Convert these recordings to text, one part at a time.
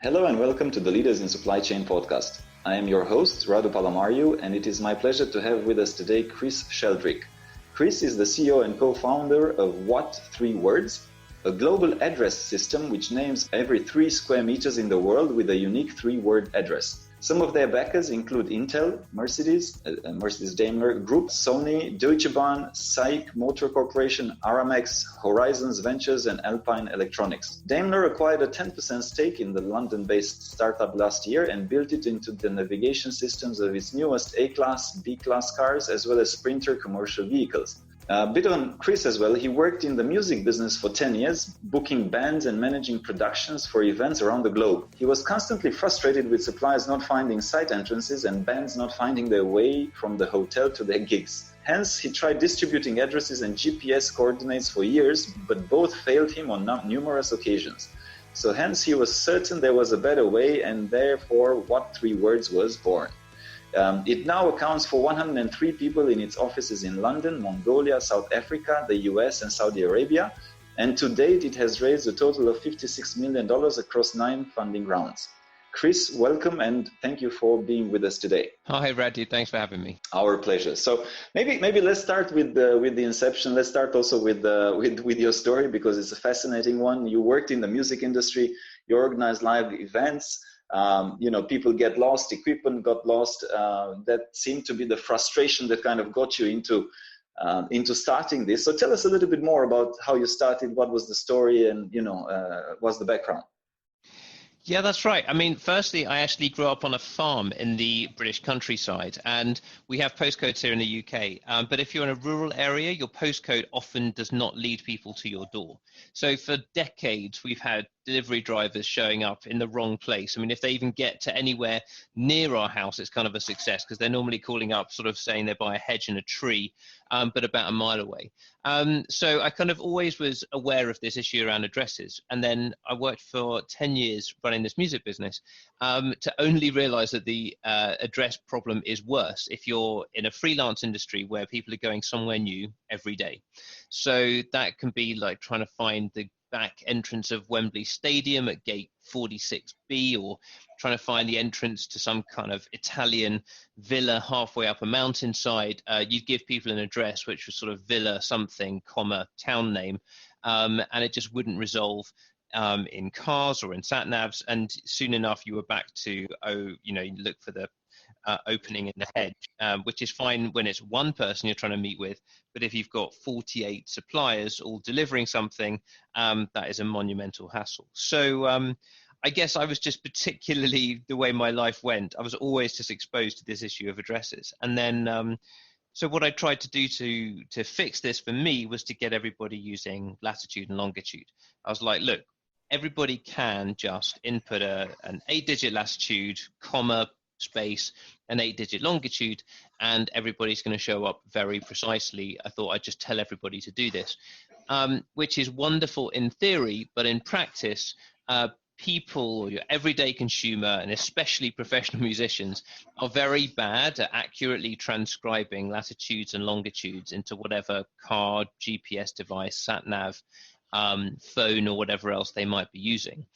Hello and welcome to the Leaders in Supply Chain podcast. I am your host, Radu Palamariu, and it is my pleasure to have with us today Chris Sheldrick. Chris is the CEO and co-founder of what3words, a global address system which names every 3 square meters in the world with a unique 3-word address. Some of their backers include Intel, Mercedes Daimler Group, Sony, Deutsche Bahn, SAIC Motor Corporation, Aramex, Horizons Ventures, and Alpine Electronics. Daimler acquired a 10% stake in the London-based startup last year and built it into the navigation systems of its newest A-Class, B-Class cars, as well as Sprinter commercial vehicles. A bit on Chris as well. He worked in the music business for 10 years, booking bands and managing productions for events around the globe. He was constantly frustrated with suppliers not finding site entrances and bands not finding their way from the hotel to their gigs. Hence, he tried distributing addresses and GPS coordinates for years, but both failed him on numerous occasions. So hence, he was certain there was a better way, and therefore, what3words was born. It now accounts for 103 people in its offices in London, Mongolia, South Africa, the US, and Saudi Arabia. And to date, it has raised a total of $56 million across 9 funding rounds. Chris, welcome, and thank you for being with us today. Hi, Radu. Thanks for having me. Our pleasure. So maybe let's start with the inception. Let's start also with your story, because it's a fascinating one. You worked in the music industry. You organized live events. People get lost, equipment got lost. That seemed to be the frustration that kind of got you into starting this. So tell us a little bit more about how you started, what was the story, and, what's the background? Yeah, that's right. I mean, firstly, I actually grew up on a farm in the British countryside, and we have postcodes here in the UK. But if you're in a rural area, your postcode often does not lead people to your door. So for decades, we've had delivery drivers showing up in the wrong place. I mean, if they even get to anywhere near our house, it's kind of a success, because they're normally calling up sort of saying they're by a hedge and a tree, but about a mile away. So I kind of always was aware of this issue around addresses. And then I worked for 10 years running this music business to only realize that the address problem is worse if you're in a freelance industry where people are going somewhere new every day. So that can be like trying to find the back entrance of Wembley Stadium at gate 46B, or trying to find the entrance to some kind of Italian villa halfway up a mountainside. You'd give people an address which was sort of villa something, comma, town name, and it just wouldn't resolve in cars or in sat navs. And soon enough, you were back to, you look for the opening in the hedge, which is fine when it's one person you're trying to meet with. But if you've got 48 suppliers all delivering something, that is a monumental hassle. So I guess I was just particularly, the way my life went, I was always just exposed to this issue of addresses. And then, so what I tried to do to fix this for me was to get everybody using latitude and longitude. I was like, look, everybody can just input an 8-digit latitude, comma, space, an 8-digit longitude, and everybody's going to show up very precisely. I thought I'd just tell everybody to do this, which is wonderful in theory, but in practice, people, or your everyday consumer, and especially professional musicians, are very bad at accurately transcribing latitudes and longitudes into whatever car, GPS device, sat nav, phone, or whatever else they might be using.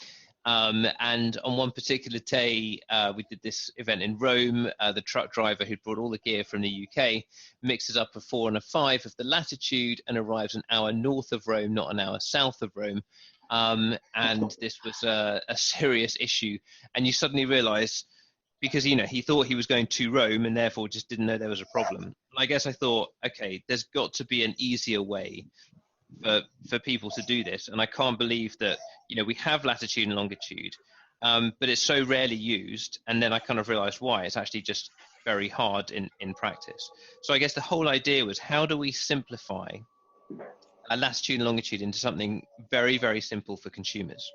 And on one particular day, we did this event in Rome. The truck driver who brought all the gear from the UK mixes up a 4 and a 5 of the latitude and arrives an hour north of Rome, not an hour south of Rome. And this was a serious issue. And you suddenly realize, because, he thought he was going to Rome and therefore just didn't know there was a problem. And I guess I thought, okay, there's got to be an easier way for people to do this. And I can't believe that, we have latitude and longitude, but it's so rarely used. And then I kind of realized why. It's actually just very hard in practice. So I guess the whole idea was, how do we simplify a latitude and longitude into something very, very simple for consumers?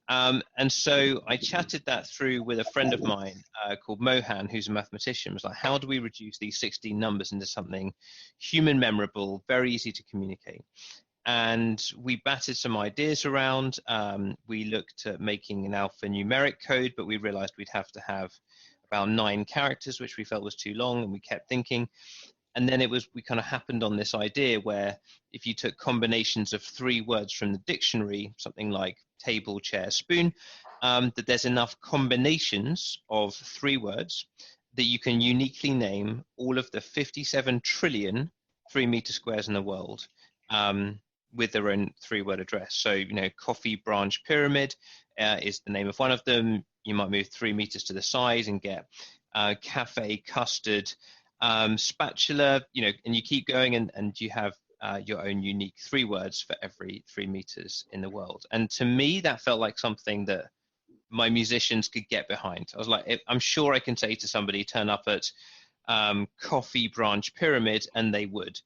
And so I chatted that through with a friend of mine called Mohan, who's a mathematician. It was like, how do we reduce these 16 numbers into something human memorable, very easy to communicate? And we batted some ideas around. We looked at making an alphanumeric code, but we realized we'd have to have about 9 characters, which we felt was too long, and we kept thinking. And then we kind of happened on this idea where if you took combinations of 3 words from the dictionary, something like table, chair, spoon, that there's enough combinations of 3 words that you can uniquely name all of the 57 trillion 3-meter squares in the world with their own 3-word address. So, coffee branch pyramid is the name of one of them. You might move 3 meters to the side and get cafe custard spatula, and you keep going, and you have your own unique 3 words for every 3 meters in the world. And to me, that felt like something that my musicians could get behind. I was like, I'm sure I can say to somebody, turn up at coffee branch pyramid, and they would.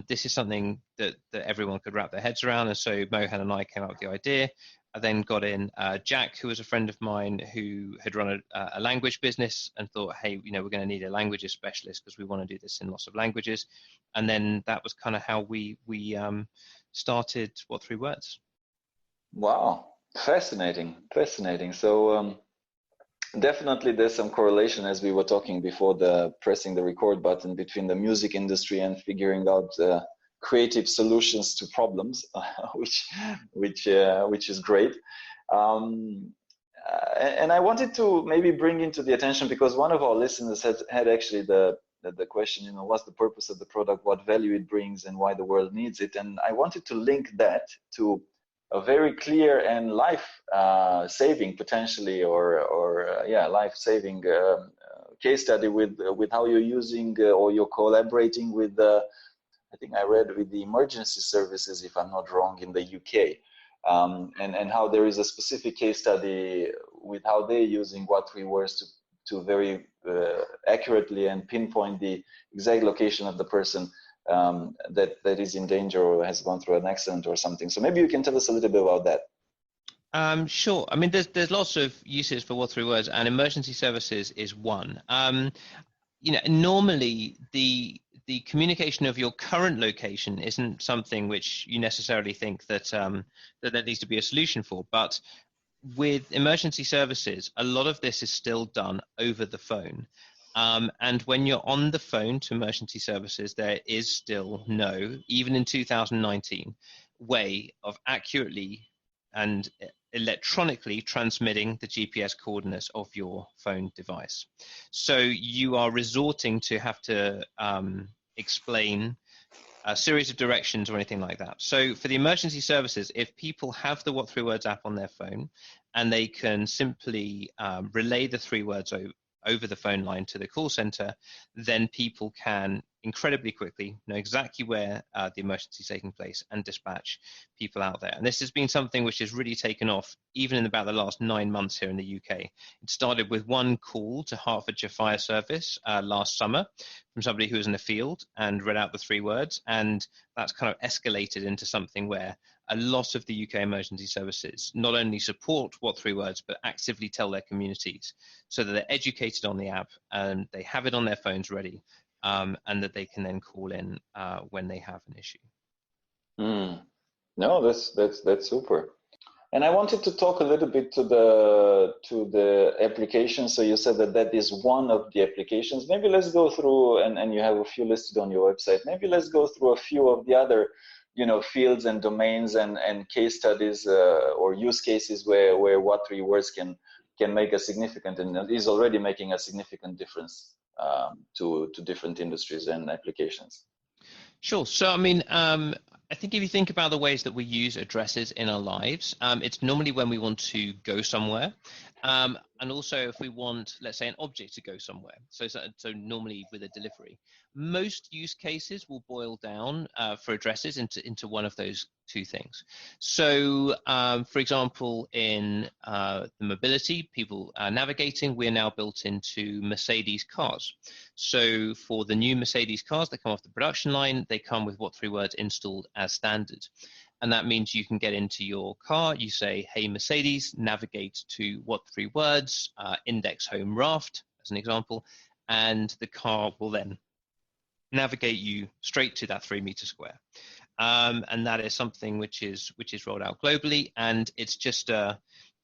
This is something that everyone could wrap their heads around. And so Mohan and I came up with the idea. I then got in Jack, who was a friend of mine who had run a language business, and thought, hey, we're going to need a languages specialist because we want to do this in lots of languages. And then that was kind of how we started what3words. Wow, fascinating. So definitely there's some correlation, as we were talking before pressing the record button, between the music industry and figuring out creative solutions to problems, which is great. And I wanted to maybe bring into the attention, because one of our listeners had actually the question, what's the purpose of the product, what value it brings, and why the world needs it. And I wanted to link that to a very clear and life-saving potentially, or life-saving case study with how you're using or you're collaborating with I think I read with the emergency services, if I'm not wrong, in the UK, and how there is a specific case study with how they're using what3words to very accurately and pinpoint the exact location of the person that is in danger or has gone through an accident or something. So maybe you can tell us a little bit about that. Sure. I mean, there's lots of uses for what3words, and emergency services is one. Normally the communication of your current location isn't something which you necessarily think that there needs to be a solution for. But with emergency services, a lot of this is still done over the phone. And when you're on the phone to emergency services, there is still no, even in 2019, way of accurately and electronically transmitting the GPS coordinates of your phone device. So you are resorting to have to explain a series of directions or anything like that. So for the emergency services, if people have the what3words app on their phone, and they can simply relay the 3 words over the phone line to the call center, then people can incredibly quickly know exactly where the emergency is taking place and dispatch people out there. And this has been something which has really taken off even in about the last 9 months here in the UK. It started with one call to Hertfordshire Fire Service last summer from somebody who was in the field and read out the 3 words. And that's kind of escalated into something where a lot of the UK emergency services not only support what3words, but actively tell their communities so that they're educated on the app and they have it on their phones ready, and that they can then call in when they have an issue. No, that's super. And I wanted to talk a little bit to the application. So you said that is one of the applications. Maybe let's go through, and you have a few listed on your website. Maybe let's go through a few of the other fields and domains and case studies or use cases where what3words can make a significant, and is already making a significant difference to different industries and applications. Sure. So, I mean, I think if you think about the ways that we use addresses in our lives, it's normally when we want to go somewhere. And also if we want, let's say, an object to go somewhere. So normally with a delivery. Most use cases will boil down for addresses into one of those 2 things. So, for example, in the mobility, people navigating, we're now built into Mercedes cars. So for the new Mercedes cars that come off the production line, they come with what3words installed as standard. And that means you can get into your car, you say, hey, Mercedes, navigate to what3words, index home raft, as an example, and the car will then navigate you straight to that 3-meter square. And that is something which is rolled out globally, and it's just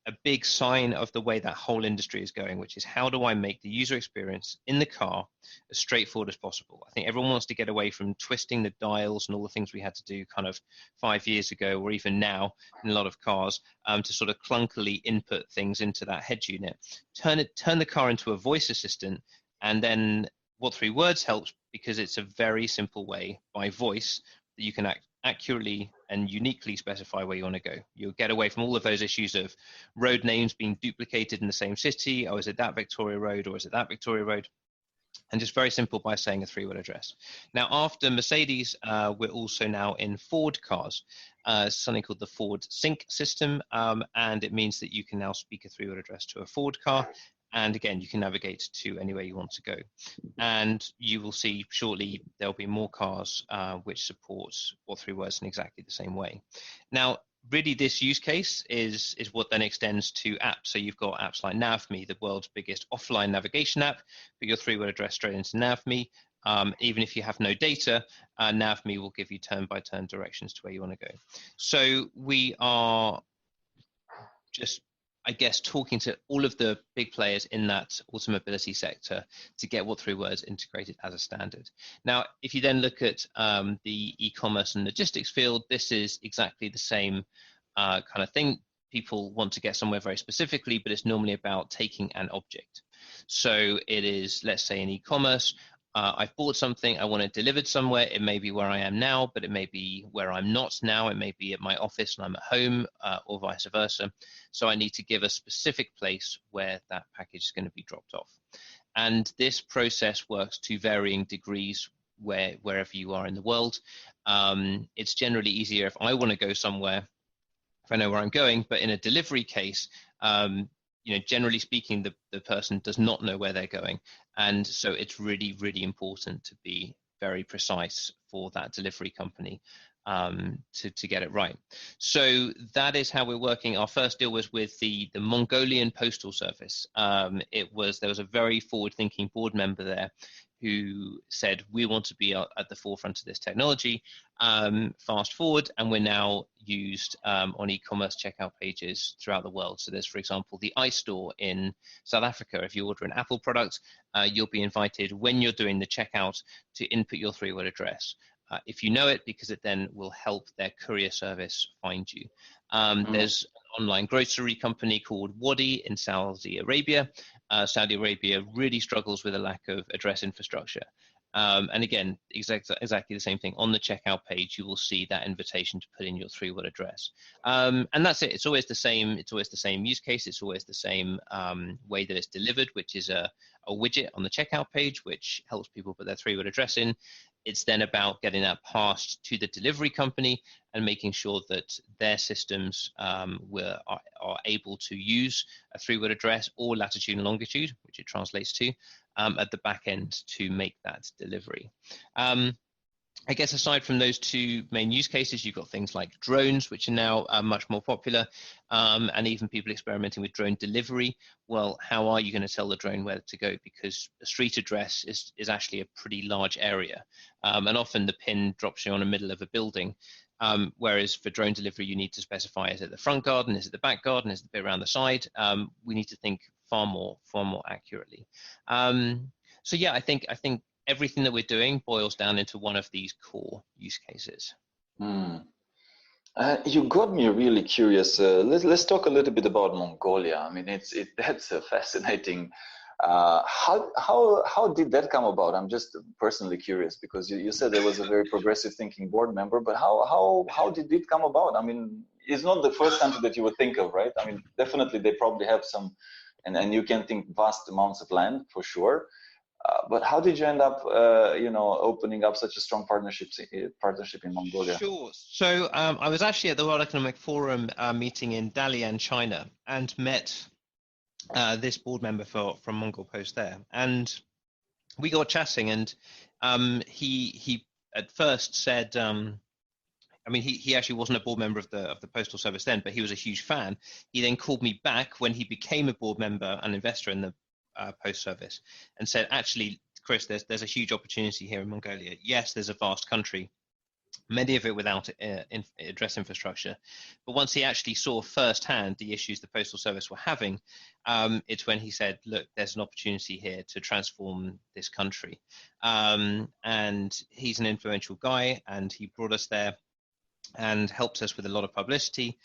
a big sign of the way that whole industry is going, which is how do I make the user experience in the car as straightforward as possible? I think everyone wants to get away from twisting the dials and all the things we had to do kind of 5 years ago, or even now in a lot of cars, to sort of clunkily input things into that head unit. Turn the car into a voice assistant, and then what3words helps because it's a very simple way by voice that you can accurately and uniquely specify where you want to go. You'll get away from all of those issues of road names being duplicated in the same city. Oh, is it that Victoria Road, or is it that Victoria Road? And just very simple by saying a 3-word address. Now, after Mercedes, we're also now in Ford cars, something called the Ford Sync system, and it means that you can now speak a 3-word address to a Ford car. And again, you can navigate to anywhere you want to go. And you will see shortly there'll be more cars which support what3words in exactly the same way. Now, really, this use case is what then extends to apps. So you've got apps like NavMe, the world's biggest offline navigation app. Put your 3-word address straight into NavMe. Even if you have no data, NavMe will give you turn-by-turn directions to where you want to go. So we are just, I guess, talking to all of the big players in that automobility sector to get what3words integrated as a standard. Now, if you then look at the e-commerce and logistics field, this is exactly the same kind of thing. People want to get somewhere very specifically, but it's normally about taking an object. So it is, let's say in e-commerce, I've bought something, I want it delivered somewhere. It may be where I am now, but it may be where I'm not now. It may be at my office and I'm at home, or vice versa. So I need to give a specific place where that package is going to be dropped off. And this process works to varying degrees wherever you are in the world. It's generally easier if I want to go somewhere, if I know where I'm going, but in a delivery case, generally speaking, the person does not know where they're going. And so it's really, really important to be very precise for that delivery company to get it right. So that is how we're working. Our first deal was with the Mongolian Postal Service. There was a very forward-thinking board member there who said, we want to be at the forefront of this technology. Fast forward, and we're now used on e-commerce checkout pages throughout the world. So there's, for example, the iStore in South Africa. If you order an Apple product, you'll be invited when you're doing the checkout to input your 3-word address. If you know it, because it then will help their courier service find you. There's an online grocery company called Wadi in Saudi Arabia. Saudi Arabia really struggles with a lack of address infrastructure. And again, exactly the same thing. On the checkout page, you will see that invitation to put in your 3-word address. And that's it. It's always the same. It's always the same use case. It's always the same way that it's delivered, which is a widget on the checkout page, which helps people put their 3-word address in. It's then about getting that passed to the delivery company and making sure that their systems are able to use a 3-word address or latitude and longitude, which it translates to, at the back end to make that delivery. I guess aside from those two main use cases, you've got things like drones, which are now much more popular, and even people experimenting with drone delivery. Well, how are you going to tell the drone where to go? Because a street address is actually a pretty large area, and often the pin drops you on the middle of a building, whereas for drone delivery, you need to specify, is it the front garden, is it the back garden, is it the bit around the side? We need to think far more accurately. So yeah, I think everything that we're doing boils down into one of these core use cases. You got me really curious. Let's talk a little bit about Mongolia. I mean, that's a fascinating. How did that come about? I'm just personally curious because you said there was a very progressive thinking board member, but how did it come about? I mean, it's not the first country that you would think of, right? I mean, definitely they probably have some, and you can think vast amounts of land for sure. But how did you end up, opening up such a strong partnership in Mongolia? Sure. So I was actually at the World Economic Forum meeting in Dalian, China, and met this board member from Mongol Post there, and we got chatting. And he at first said, he actually wasn't a board member of the Postal Service then, but he was a huge fan. He then called me back when he became a board member and investor in the Post Service, and said, actually, Chris, there's a huge opportunity here in Mongolia. Yes, there's a vast country, many of it without address infrastructure. But once he actually saw firsthand the issues the Postal Service were having, it's when he said, look, there's an opportunity here to transform this country. And he's an influential guy, and he brought us there and helped us with a lot of publicity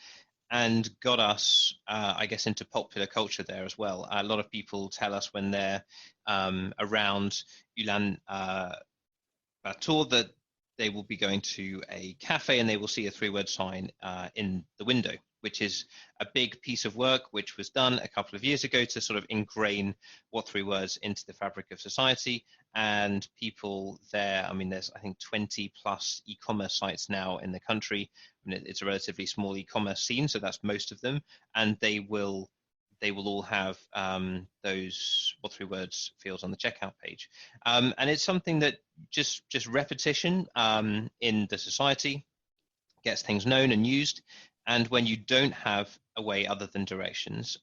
and got us, I guess, into popular culture there as well. A lot of people tell us when they're around Ulan Bator that they will be going to a cafe and they will see a 3-word sign in the window, which is a big piece of work which was done a couple of years ago to sort of ingrain what 3 words into the fabric of society. And people there, I mean, there's I think 20 plus e-commerce sites now in the country. I mean, it's a relatively small e-commerce scene, so that's most of them, and they will all have those what 3 words fields on the checkout page. And it's something that just repetition in the society gets things known and used. And when you don't have a way other than directions,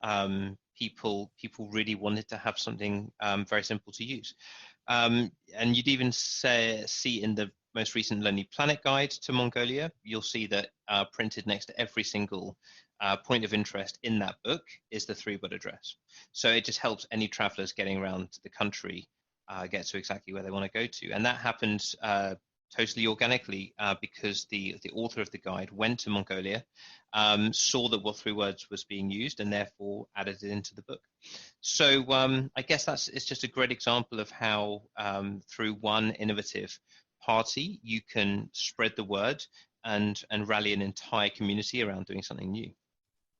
people really wanted to have something very simple to use. And you'd even see in the most recent Lonely Planet guide to Mongolia, you'll see that printed next to every single point of interest in that book is the 3-word address. So it just helps any travelers getting around the country get to exactly where they want to go to. And that happened totally organically because the author of the guide went to Mongolia, saw that what 3 words was being used, and therefore added it into the book. So I guess it's just a great example of how through one innovative party you can spread the word and rally an entire community around doing something new.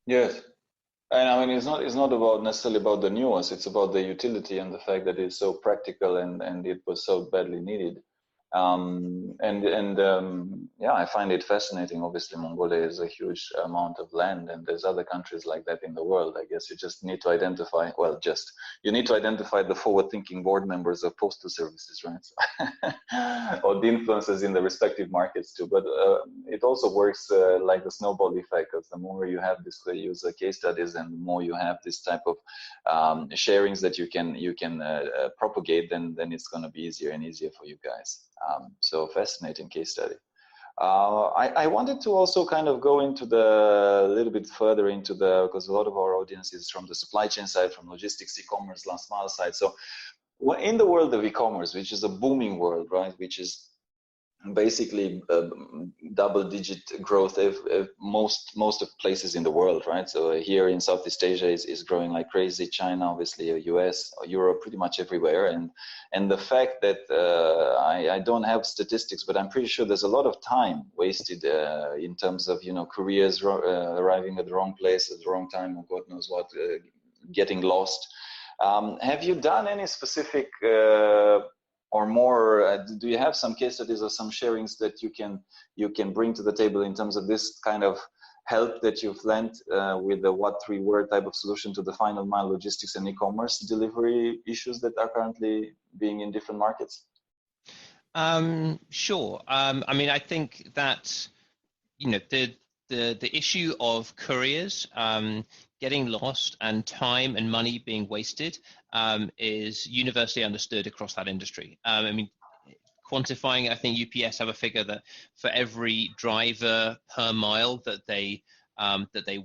Yes. And I mean, it's not necessarily about the nuance. It's about the utility and the fact that it's so practical and it was so badly needed. Yeah, I find it fascinating. Obviously, Mongolia is a huge amount of land, and there's other countries like that in the world. I guess you just need to identify. Well, you need to identify the forward-thinking board members of postal services, right? Or the influencers in the respective markets too. But it also works like the snowball effect. Because the more you have this user case studies, and the more you have this type of sharings that you can propagate, then it's going to be easier and easier for you guys. So fascinating case study. I wanted to also kind of go into a little bit further into because a lot of our audience is from the supply chain side, from logistics, e-commerce, last mile side. So in the world of e-commerce, which is a booming world, right, which is basically double-digit growth most of places in the world, right? So here in Southeast Asia is growing like crazy. China, obviously, US, Europe, pretty much everywhere. And the fact that I don't have statistics, but I'm pretty sure there's a lot of time wasted in terms of couriers arriving at the wrong place at the wrong time, or God knows what, getting lost. Have you done any specific or more, do you have some case studies or some sharings that you can bring to the table in terms of this kind of help that you've lent with the what 3 word type of solution to the final mile logistics and e-commerce delivery issues that are currently being in different markets? Sure. I mean, I think that the issue of couriers getting lost and time and money being wasted is universally understood across that industry. I mean, quantifying, I think UPS have a figure that for every driver per mile that they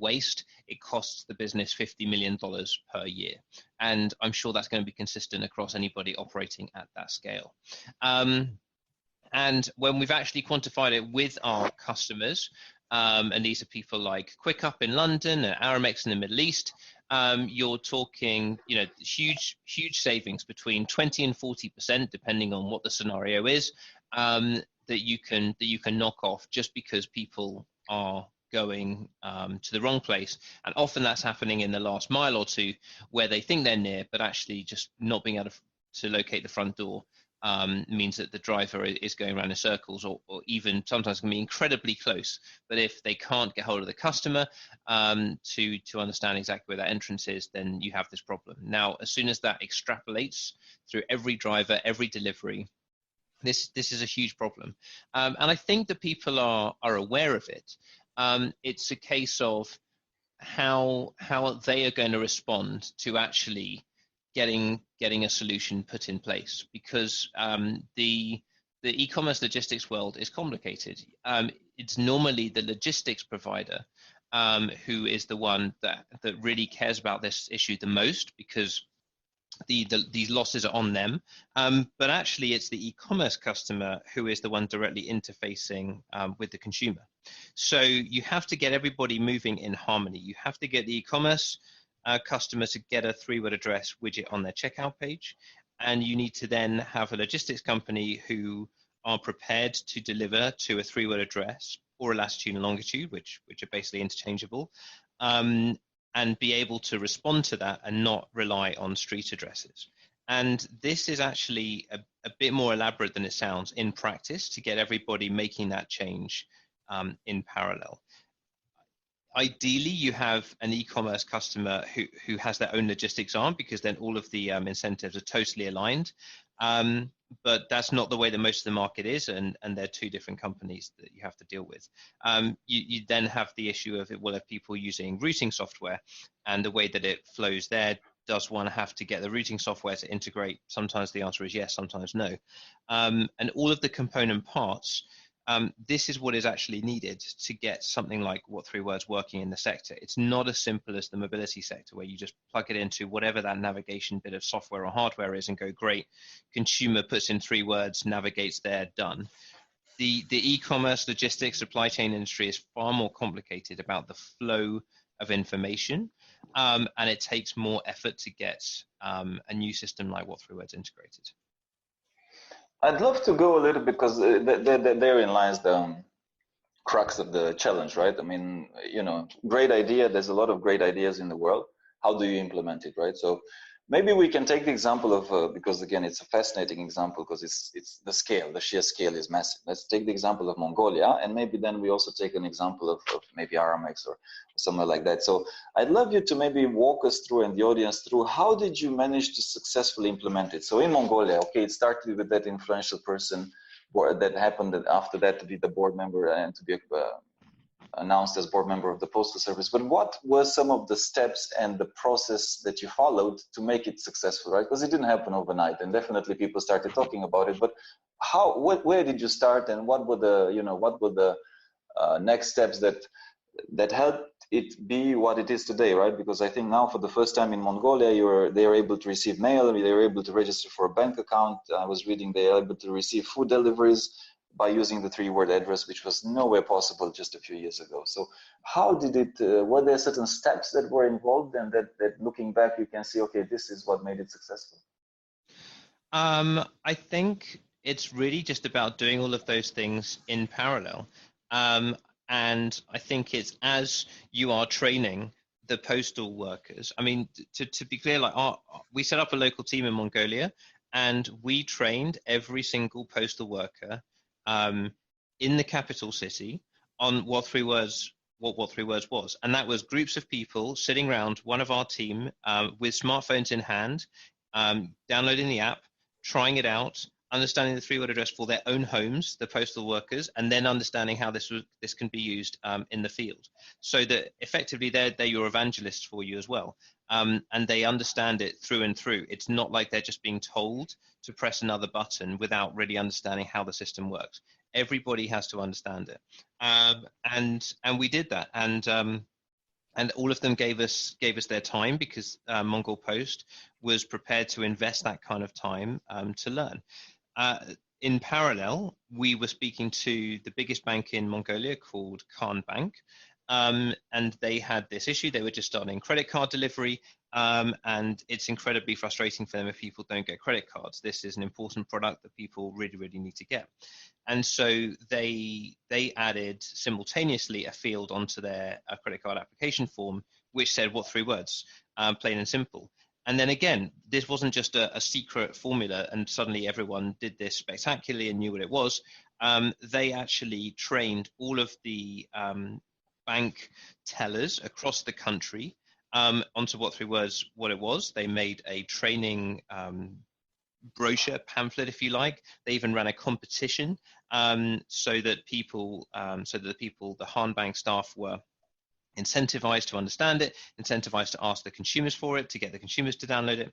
waste, it costs the business $50 million per year. And I'm sure that's going to be consistent across anybody operating at that scale. And when we've actually quantified it with our customers, and these are people like QuickUp in London and Aramex in the Middle East, you're talking, huge savings between 20 and 40%, depending on what the scenario is, that you can knock off just because people are going to the wrong place. And often that's happening in the last mile or two, where they think they're near, but actually just not being able to locate the front door means that the driver is going around in circles, or even sometimes can be incredibly close. But if they can't get hold of the customer to understand exactly where that entrance is, then you have this problem. Now, as soon as that extrapolates through every driver, every delivery, this is a huge problem. And I think that people are aware of it. It's a case of how they are going to respond to actually getting a solution put in place, because the the e-commerce logistics world is complicated. It's normally the logistics provider who is the one that really cares about this issue the most, because these losses are on them. But actually, it's the e-commerce customer who is the one directly interfacing with the consumer. So you have to get everybody moving in harmony. You have to get the e-commerce customer to get a 3-word address widget on their checkout page. And you need to then have a logistics company who are prepared to deliver to a 3-word address or a latitude and longitude, which are basically interchangeable, and be able to respond to that and not rely on street addresses. And this is actually a bit more elaborate than it sounds in practice to get everybody making that change in parallel. Ideally, you have an e-commerce customer who has their own logistics arm, because then all of the incentives are totally aligned. But that's not the way that most of the market is, and they're two different companies that you have to deal with. You then have the issue of, well, if people using routing software and the way that it flows there, does one have to get the routing software to integrate? Sometimes the answer is yes, sometimes no. And all of the component parts, this is what is actually needed to get something like what3words working in the sector. It's not as simple as the mobility sector, where you just plug it into whatever that navigation bit of software or hardware is and go, great, consumer puts in 3 words, navigates there, done. The e-commerce, logistics, supply chain industry is far more complicated about the flow of information, and it takes more effort to get a new system like what3words integrated. I'd love to go a little bit, because therein lies the crux of the challenge, right? I mean, great idea. There's a lot of great ideas in the world. How do you implement it, right? So maybe we can take the example of, because again, it's a fascinating example, because it's the scale, the sheer scale is massive. Let's take the example of Mongolia, and maybe then we also take an example of maybe Aramex or somewhere like that. So I'd love you to maybe walk us through, and the audience through, how did you manage to successfully implement it? So in Mongolia, okay, it started with that influential person that happened after that to be the board member and to be announced as board member of the Postal Service. But what were some of the steps and the process that you followed to make it successful, right? Because it didn't happen overnight, and definitely people started talking about it. But where did you start, and what were the next steps that helped it be what it is today, right? Because I think now, for the first time in Mongolia, they are able to receive mail, they are able to register for a bank account. I was reading they are able to receive food deliveries by using the 3-word address, which was nowhere possible just a few years ago. So how did it, were there certain steps that were involved, and that looking back, you can see, okay, this is what made it successful? I think it's really just about doing all of those things in parallel. And I think it's as you are training the postal workers. I mean, to be clear, like we set up a local team in Mongolia, and we trained every single postal worker in the capital city on what3words was. And that was groups of people sitting around one of our team with smartphones in hand, downloading the app, trying it out, understanding the 3-word address for their own homes, the postal workers, and then understanding how this can be used in the field. So that effectively they're your evangelists for you as well. And they understand it through and through. It's not like they're just being told to press another button without really understanding how the system works. Everybody has to understand it. And we did that. And all of them gave us their time, because Mongol Post was prepared to invest that kind of time to learn. In parallel, we were speaking to the biggest bank in Mongolia called Khan Bank, and they had this issue. They were just starting credit card delivery, and it's incredibly frustrating for them if people don't get credit cards. This is an important product that people really, really need to get. And so they added simultaneously a field onto their credit card application form, which said what3words, plain and simple. And then again, this wasn't just a secret formula and suddenly everyone did this spectacularly and knew what it was. They actually trained all of the bank tellers across the country onto what3words, what it was. They made a training brochure, pamphlet, if you like. They even ran a competition so that the Han Bank staff were incentivized to understand it, incentivized to ask the consumers for it, to get the consumers to download it.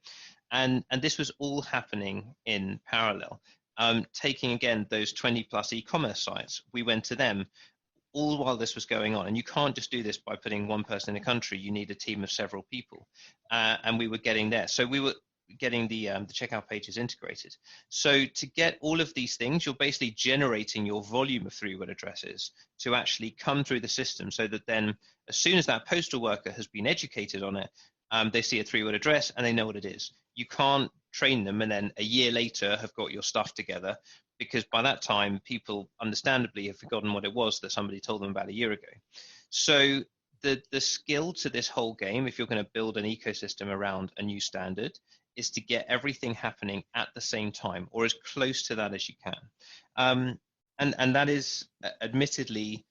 And this was all happening in parallel. taking again those 20 plus e-commerce sites. We went to them all while this was going on, and you can't just do this by putting one person in a country. You need a team of several people, and we were getting there. So we were getting the checkout pages integrated. So to get all of these things, you're basically generating your volume of 3-word addresses to actually come through the system, so that then as soon as that postal worker has been educated on it, they see a 3-word address and they know what it is. You can't train them and then a year later have got your stuff together, because by that time people understandably have forgotten what it was that somebody told them about a year ago. So the skill to this whole game, if you're going to build an ecosystem around a new standard, is to get everything happening at the same time, or as close to that as you can. And that is admittedly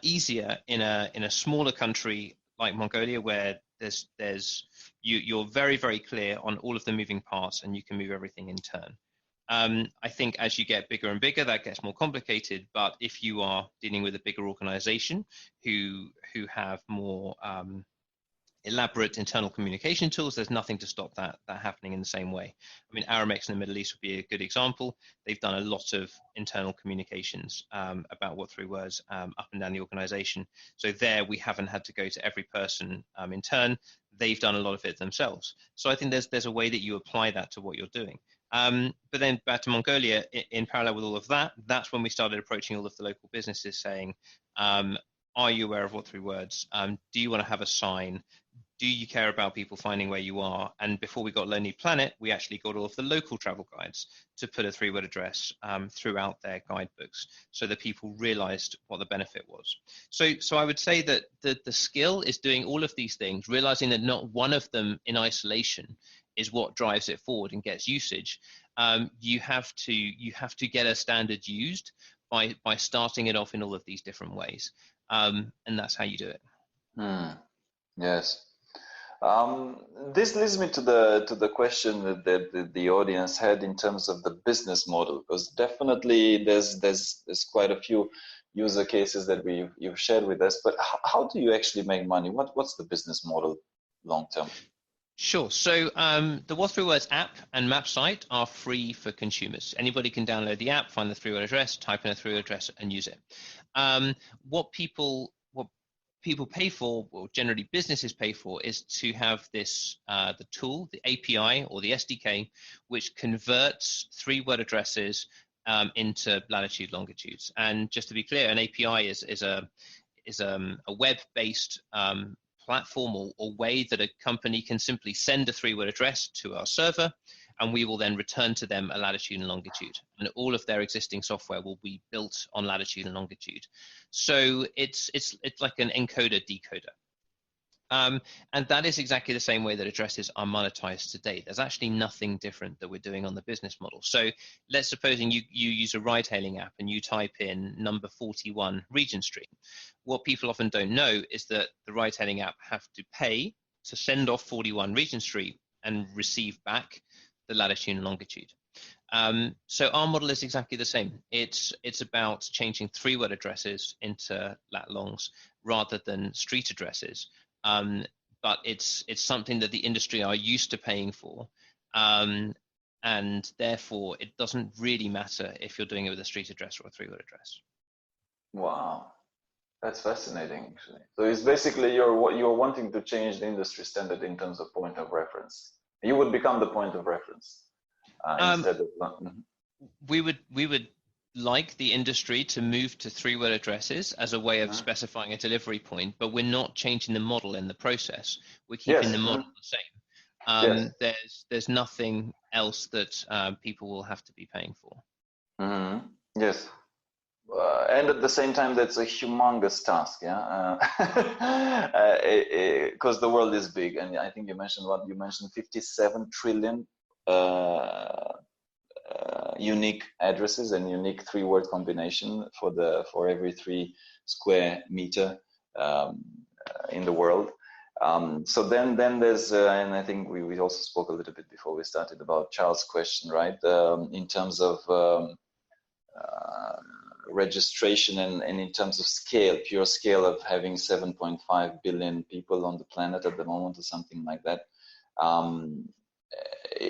easier in a smaller country like Mongolia, where you're very, very clear on all of the moving parts and you can move everything in turn. I think as you get bigger and bigger, that gets more complicated. But if you are dealing with a bigger organization who have more elaborate internal communication tools, there's nothing to stop that happening in the same way. I mean, Aramex in the Middle East would be a good example. They've done a lot of internal communications about what3words up and down the organization. So there we haven't had to go to every person in turn. They've done a lot of it themselves. So I think there's a way that you apply that to what you're doing. But then back to Mongolia, in parallel with all of that, that's when we started approaching all of the local businesses saying, are you aware of what3words? Do you want to have a sign? Do you care about people finding where you are? And before we got Lonely Planet, we actually got all of the local travel guides to put a 3-word address throughout their guidebooks, so that people realized what the benefit was. So I would say that the skill is doing all of these things, realizing that not one of them in isolation is what drives it forward and gets usage. You have to get a standard used by starting it off in all of these different ways. And that's how you do it. Yes. This leads me to the question that the audience had in terms of the business model, because definitely there's quite a few user cases that you've shared with us. But how do you actually make money? What's the business model long term? Sure. So the what3words app and map site are free for consumers. Anybody can download the app, find the 3-word address, type in a 3-word address, and use it. What people pay for, or generally businesses pay for, is to have this the tool, the API or the SDK, which converts 3-word addresses into latitude, longitudes. And just to be clear, an API is a web-based platform or way that a company can simply send a 3-word address to our server, and we will then return to them a latitude and longitude. And all of their existing software will be built on latitude and longitude. So it's like an encoder decoder. And that is exactly the same way that addresses are monetized today. There's actually nothing different that we're doing on the business model. So let's supposing you use a ride-hailing app and you type in number 41 Regent Street. What people often don't know is that the ride-hailing app have to pay to send off 41 Regent Street and receive back the latitude and longitude. So our model is exactly the same. It's about changing 3-word addresses into lat longs rather than street addresses. But it's something that the industry are used to paying for, and therefore it doesn't really matter if you're doing it with a street address or a 3-word address. Wow, that's fascinating, actually. So it's basically you're wanting to change the industry standard in terms of point of reference. You would become the point of reference instead of. We would like the industry to move to 3-word addresses as a way of specifying a delivery point, but we're not changing the model in the process. We're keeping the model the same. There's nothing else that people will have to be paying for. Yes. And at the same time, that's a humongous task, because the world is big, and I think you mentioned 57 trillion unique addresses and unique 3-word combination for every 3 square meter in the world. So then there's and I think we also spoke a little bit before we started about Charles' question, right? In terms of registration and in terms of scale, pure scale of having 7.5 billion people on the planet at the moment or something like that.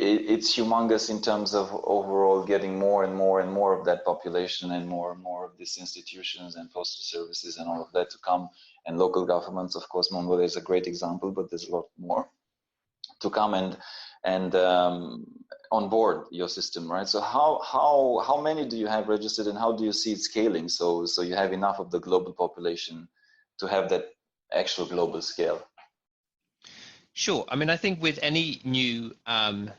it's humongous in terms of overall getting more and more and more of that population and more of these institutions and postal services and all of that to come, and local governments. Of course, Mongolia is a great example, but there's a lot more to come and on board your system, right? So how many do you have registered, and how do you see it scaling? So you have enough of the global population to have that actual global scale. Sure. I mean, I think with any new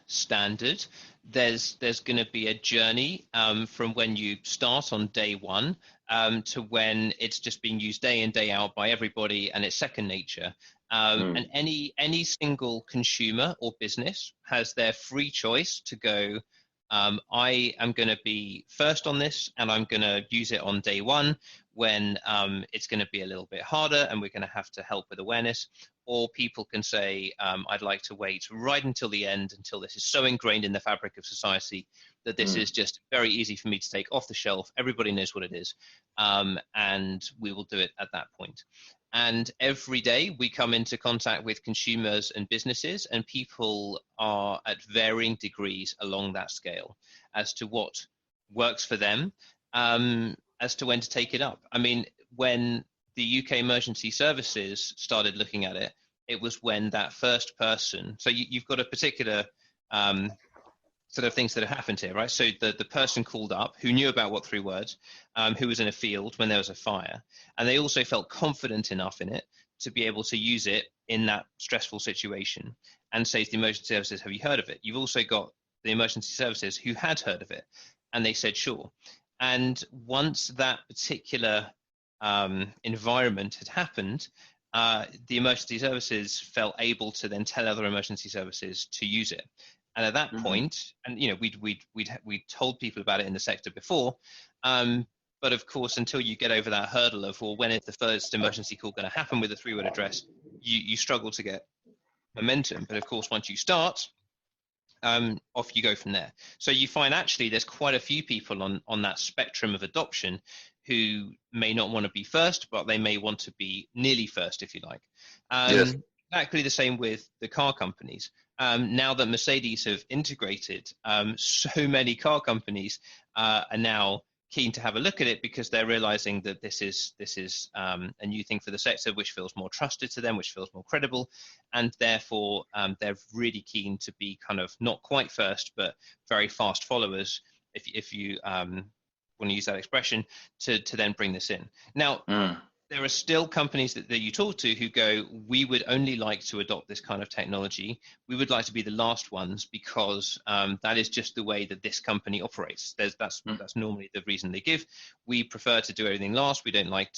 standard, there's going to be a journey from when you start on day one to when it's just being used day in, day out by everybody, and it's second nature. And any single consumer or business has their free choice to go, I am going to be first on this, and I'm going to use it on day one when it's going to be a little bit harder and we're going to have to help with awareness. Or people can say, I'd like to wait right until the end, until this is so ingrained in the fabric of society that this is just very easy for me to take off the shelf. Everybody knows what it is, and we will do it at that point. And every day we come into contact with consumers and businesses, and people are at varying degrees along that scale as to what works for them, as to when to take it up. I mean, when the UK emergency services started looking at it, it was when that first person, so you've got a particular sort of things that have happened here, right? So the person called up who knew about what3words, who was in a field when there was a fire, and they also felt confident enough in it to be able to use it in that stressful situation and say to the emergency services, have you heard of it? You've also got the emergency services who had heard of it, and they said, sure. And once that particular environment had happened, the emergency services felt able to then tell other emergency services to use it. And at that point, and we'd told people about it in the sector before, but of course, until you get over that hurdle of, well, when is the first emergency call going to happen with a 3-word address, you struggle to get momentum. But of course, once you start, off you go from there. So you find actually there's quite a few people on that spectrum of adoption who may not want to be first, but they may want to be nearly first, if you like. Yes. Exactly the same with the car companies. Now that Mercedes have integrated, so many car companies are now keen to have a look at it because they're realizing that this is a new thing for the sector, which feels more trusted to them, which feels more credible, and therefore they're really keen to be kind of not quite first, but very fast followers, if you want to use that expression, to then bring this in. Now, there are still companies that you talk to who go, we would only like to adopt this kind of technology. We would like to be the last ones because that is just the way that this company operates. That's normally the reason they give. We prefer to do everything last. We don't like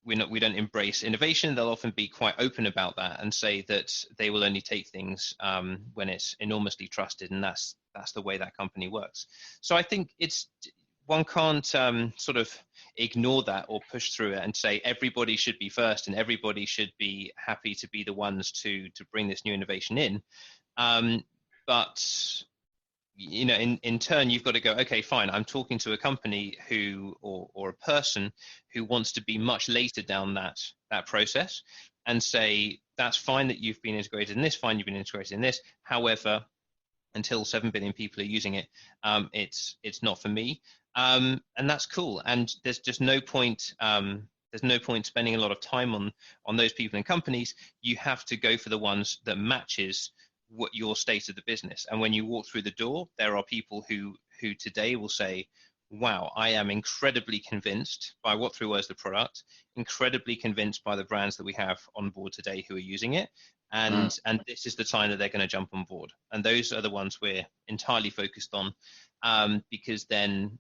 we don't embrace innovation. They'll often be quite open about that and say that they will only take things when it's enormously trusted, and that's the way that company works. So I think one can't sort of ignore that or push through it and say everybody should be first and everybody should be happy to be the ones to bring this new innovation in. But in turn, you've got to go, okay, fine, I'm talking to a company who or a person who wants to be much later down that process and say, that's fine that you've been integrated in this, fine, you've been integrated in this. However, until 7 billion people are using it, it's not for me. And that's cool. And there's just no point. There's no point spending a lot of time on those people and companies. You have to go for the ones that matches what your state of the business. And when you walk through the door, there are people who today will say, wow, I am incredibly convinced by what3words, the product, incredibly convinced by the brands that we have on board today who are using it. And this is the time that they're going to jump on board. And those are the ones we're entirely focused on, because then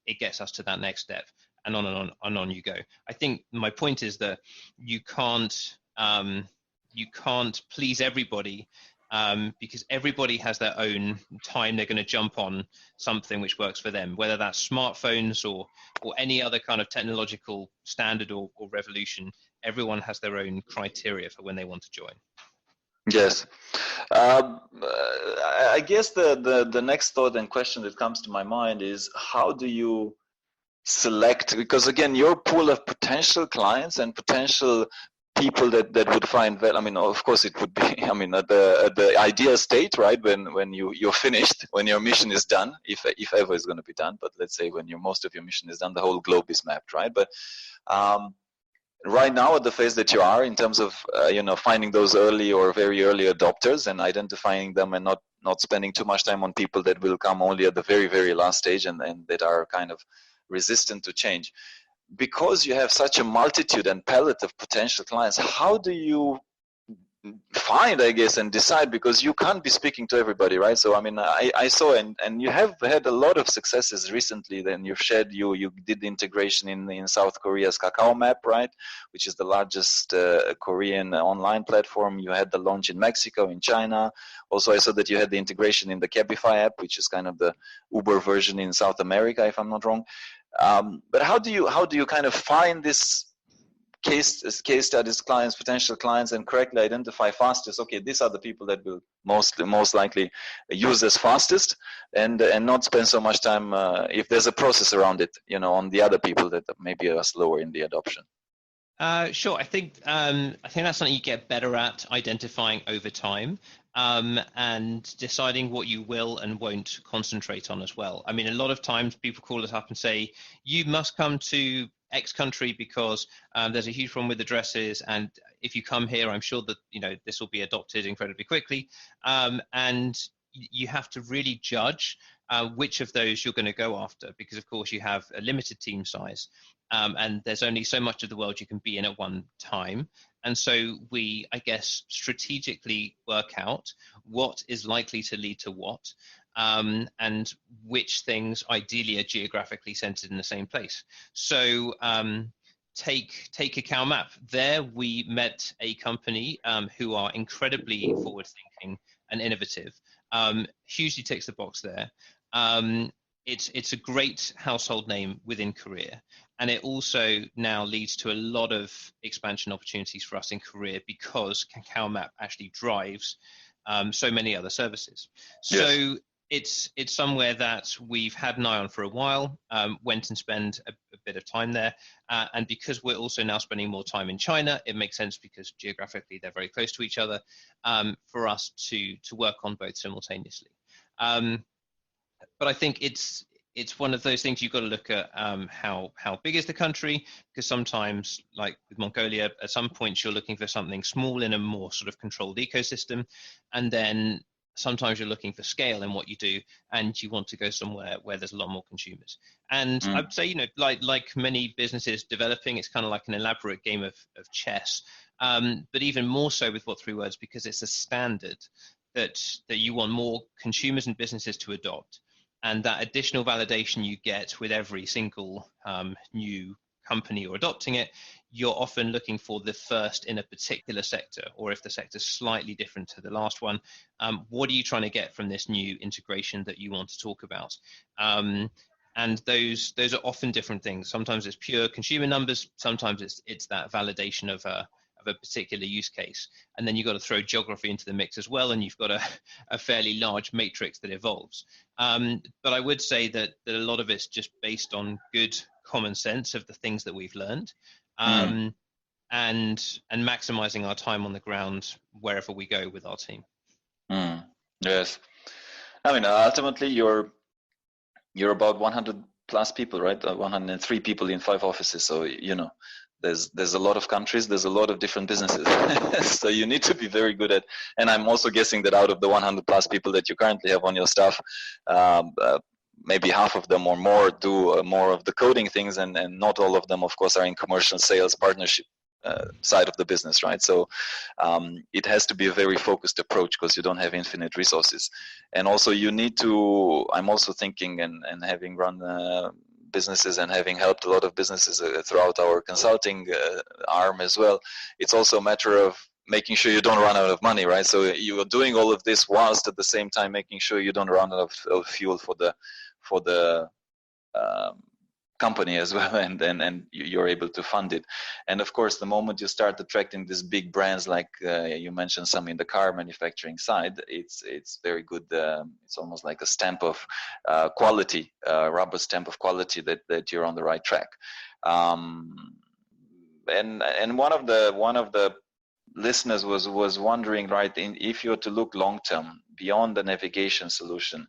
it gets us to that next step, and on you go. I think my point is that you can't please everybody, because everybody has their own time they're going to jump on something which works for them, whether that's smartphones or any other kind of technological standard or revolution. Everyone has their own criteria for when they want to join. Yes. I guess the next thought and question that comes to my mind is, how do you select, because again, your pool of potential clients and potential people that would find that? I mean, of course, it would be. I mean, at the ideal state, right? When you're finished, when your mission is done, if ever it's going to be done. But let's say when most of your mission is done, the whole globe is mapped, right? But right now, at the phase that you are, in terms of finding those early or very early adopters and identifying them, and not spending too much time on people that will come only at the very, very last stage and that are kind of resistant to change. Because you have such a multitude and palette of potential clients, how do you find, I guess, and decide? Because you can't be speaking to everybody, right? So I mean, I saw, and you have had a lot of successes recently. Then you've shared you did the integration in South Korea's Kakao Map, right, which is the largest Korean online platform. You had the launch in Mexico, in China. Also, I saw that you had the integration in the Cabify app, which is kind of the Uber version in South America, if I'm not wrong. But how do you kind of find this case studies, clients, potential clients, and correctly identify fastest? Okay, these are the people that will most likely use this fastest, and not spend so much time if there's a process around it, on the other people that maybe are slower in the adoption. Sure. I think that's something you get better at identifying over time, and deciding what you will and won't concentrate on as well. I mean, a lot of times people call us up and say, you must come to X country because there's a huge problem with addresses, and if you come here, I'm sure that this will be adopted incredibly quickly. And you have to really judge which of those you're going to go after, because of course you have a limited team size, and there's only so much of the world you can be in at one time. And so we, I guess, strategically work out what is likely to lead to what, and which things ideally are geographically centered in the same place. So take Kakao Map. There we met a company who are incredibly forward-thinking and innovative. Hugely ticks the box there. It's a great household name within Korea, and it also now leads to a lot of expansion opportunities for us in Korea, because Kakao Map actually drives so many other services. Yes. So it's somewhere that we've had an eye on for a while, went and spent a bit of time there, and because we're also now spending more time in China, it makes sense, because geographically they're very close to each other, for us to work on both simultaneously. But I think it's one of those things you've got to look at, how big is the country, because sometimes, like with Mongolia, at some points you're looking for something small in a more sort of controlled ecosystem, and then sometimes you're looking for scale in what you do, and you want to go somewhere where there's a lot more consumers. And I'd say, like many businesses developing, it's kind of like an elaborate game of chess, but even more so with what3words, because it's a standard that you want more consumers and businesses to adopt. And that additional validation you get with every single new company or adopting it, you're often looking for the first in a particular sector, or if the sector is slightly different to the last one, what are you trying to get from this new integration that you want to talk about? And those are often different things. Sometimes it's pure consumer numbers, sometimes it's that validation of a particular use case, and then you've got to throw geography into the mix as well, and you've got a fairly large matrix that evolves. But I would say that a lot of it's just based on good common sense of the things that we've learned, and maximizing our time on the ground wherever we go with our team. Yes, I mean, ultimately you're about 100 plus people, right? 103 people in 5 offices, so there's a lot of countries, there's a lot of different businesses. So you need to be very good at, and I'm also guessing that out of the 100 plus people that you currently have on your staff, maybe half of them or more do more of the coding things, and not all of them, of course, are in commercial sales partnership side of the business, right? So it has to be a very focused approach, because you don't have infinite resources. And also you need to, I'm also thinking, and having run businesses and having helped a lot of businesses throughout our consulting arm as well, it's also a matter of making sure you don't run out of money, right? So you are doing all of this whilst at the same time making sure you don't run out of fuel for the company as well, and you're able to fund it. And of course, the moment you start attracting these big brands, like you mentioned some in the car manufacturing side, it's very good. It's almost like a stamp of quality, rubber stamp of quality that you're on the right track. and one of the listeners was wondering, right, if you were to look long term beyond the navigation solution,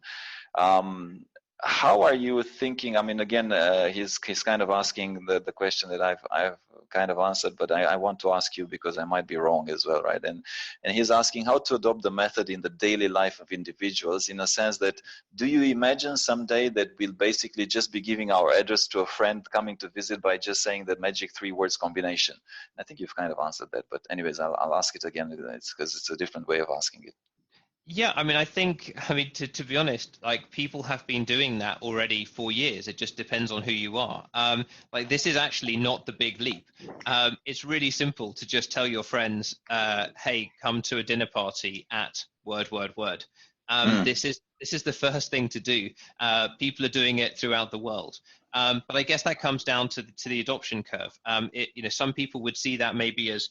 how are you thinking? I mean, again, he's kind of asking the question that I've kind of answered, but I want to ask you because I might be wrong as well, right? And he's asking how to adopt the method in the daily life of individuals, in a sense that, do you imagine someday that we'll basically just be giving our address to a friend coming to visit by just saying the magic 3 words combination? I think you've kind of answered that, but anyways, I'll ask it again. It's because it's a different way of asking it. Yeah, I mean, to be honest, like, people have been doing that already for years. It just depends on who you are. Like, this is actually not the big leap. It's really simple to just tell your friends, hey, come to a dinner party at word, word, word. This is the first thing to do. People are doing it throughout the world. But I guess that comes down to the adoption curve. Some people would see that maybe as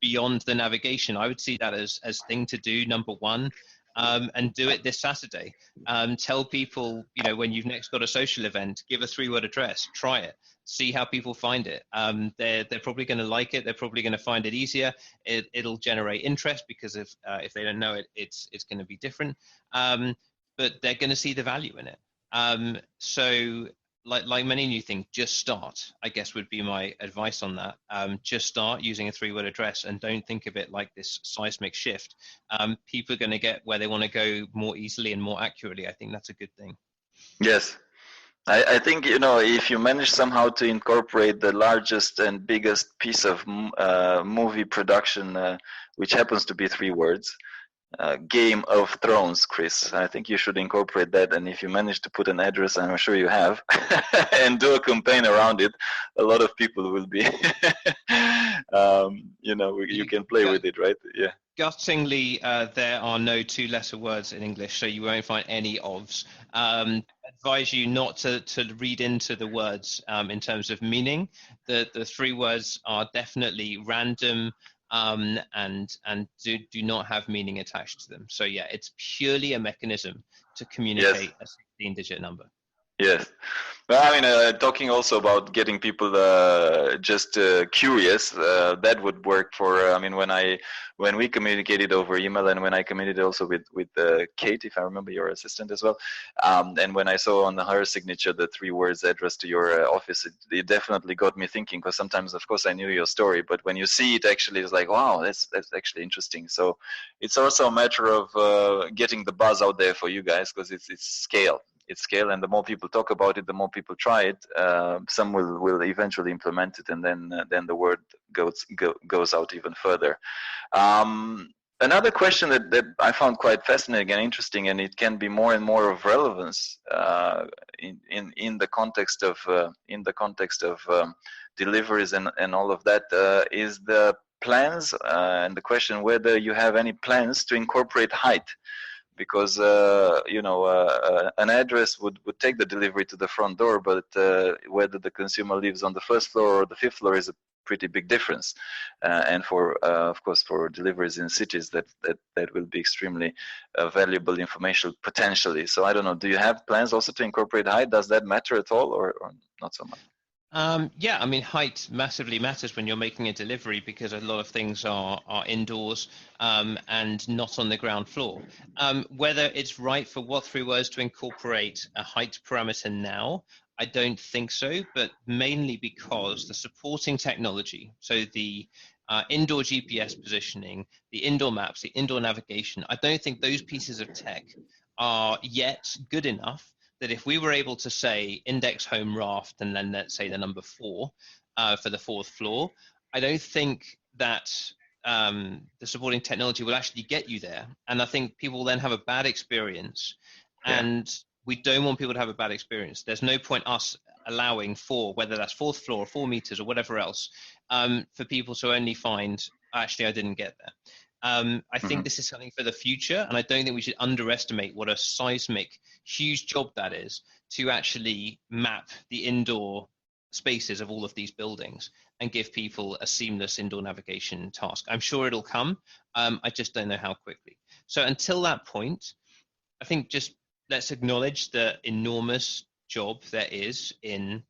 beyond the navigation. I would see that as thing to do, number one. And do it this Saturday. Tell people, when you've next got a social event, give a 3-word address, try it, see how people find it. They're probably going to like it. They're probably going to find it easier. It'll generate interest because if they don't know it, it's going to be different. But they're going to see the value in it. So like many new things, just start, I guess, would be my advice on that. Just start using a 3-word address and don't think of it like this seismic shift. People are going to get where they want to go more easily and more accurately. I think that's a good thing. Yes. I think, if you manage somehow to incorporate the largest and biggest piece of movie production, which happens to be 3 words, Game of Thrones, Chris. I think you should incorporate that, and if you manage to put an address, I'm sure you have, and do a campaign around it, a lot of people will be, you can play with it, right? Yeah. Guttingly, there are no 2-letter words in English, so you won't find any ofs. Advise you not to read into the words in terms of meaning. The 3 words are definitely random, and do not have meaning attached to them. So yeah, it's purely a mechanism to communicate a 16-digit number. Yes. Well, I mean, talking also about getting people just curious, that would work for, when we communicated over email, and when I communicated also with Kate, if I remember, your assistant as well, and when I saw on her signature the 3 words address to your office, it definitely got me thinking, because sometimes, of course, I knew your story, but when you see it, actually, it's like, wow, that's actually interesting. So it's also a matter of getting the buzz out there for you guys, because it's scale. It's scale, and the more people talk about it, the more people try it. Some will eventually implement it, and then the word goes out even further. Another question that I found quite fascinating and interesting, and it can be more and more of relevance in the context of deliveries and all of that, is the plans and the question whether you have any plans to incorporate height. Because an address would take the delivery to the front door, but whether the consumer lives on the 1st floor or the 5th floor is a pretty big difference. And of course, for deliveries in cities, that will be extremely valuable information potentially. So I don't know. Do you have plans also to incorporate height? Does that matter at all, or not so much? Yeah, I mean, height massively matters when you're making a delivery, because a lot of things are indoors and not on the ground floor. Whether it's right for what3words to incorporate a height parameter now, I don't think so, but mainly because the supporting technology, so the indoor GPS positioning, the indoor maps, the indoor navigation, I don't think those pieces of tech are yet good enough that if we were able to say index home raft and then let's say the number 4 for the 4th floor, I don't think that the supporting technology will actually get you there. And I think people will then have a bad experience, and we don't want people to have a bad experience. There's no point us allowing for, whether that's 4th floor or 4 meters or whatever else, for people to only find, actually, I didn't get there. I think this is something for the future, and I don't think we should underestimate what a seismic, huge job that is to actually map the indoor spaces of all of these buildings and give people a seamless indoor navigation task. I'm sure it'll come. I just don't know how quickly. So until that point, I think just let's acknowledge the enormous job there is in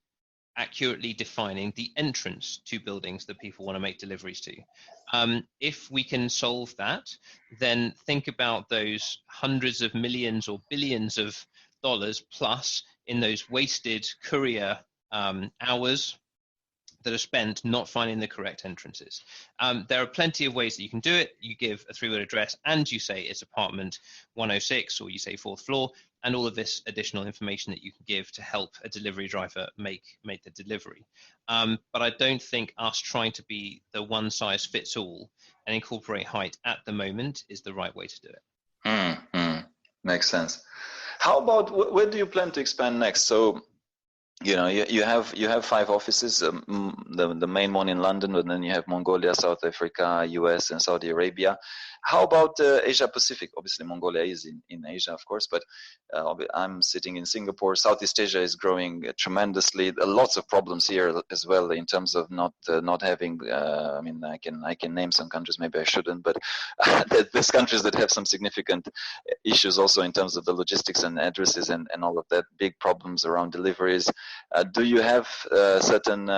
accurately defining the entrance to buildings that people want to make deliveries to. If we can solve that, then think about those hundreds of millions or billions of dollars plus in those wasted courier hours that are spent not finding the correct entrances. There are plenty of ways that you can do it. You give a 3-word address and you say it's apartment 106, or you say 4th floor, and all of this additional information that you can give to help a delivery driver make the delivery. But I don't think us trying to be the one size fits all and incorporate height at the moment is the right way to do it. Makes sense. How about where do you plan to expand next? So, you have 5 offices, the main one in London, but then you have Mongolia, South Africa, US, and Saudi Arabia. How about Asia Pacific? Obviously, Mongolia is in Asia, of course, but I'm sitting in Singapore. Southeast Asia is growing tremendously. Lots of problems here as well in terms of not having. I mean, I can name some countries. Maybe I shouldn't, but there's countries that have some significant issues also in terms of the logistics and addresses and all of that. Big problems around deliveries. Do you have certain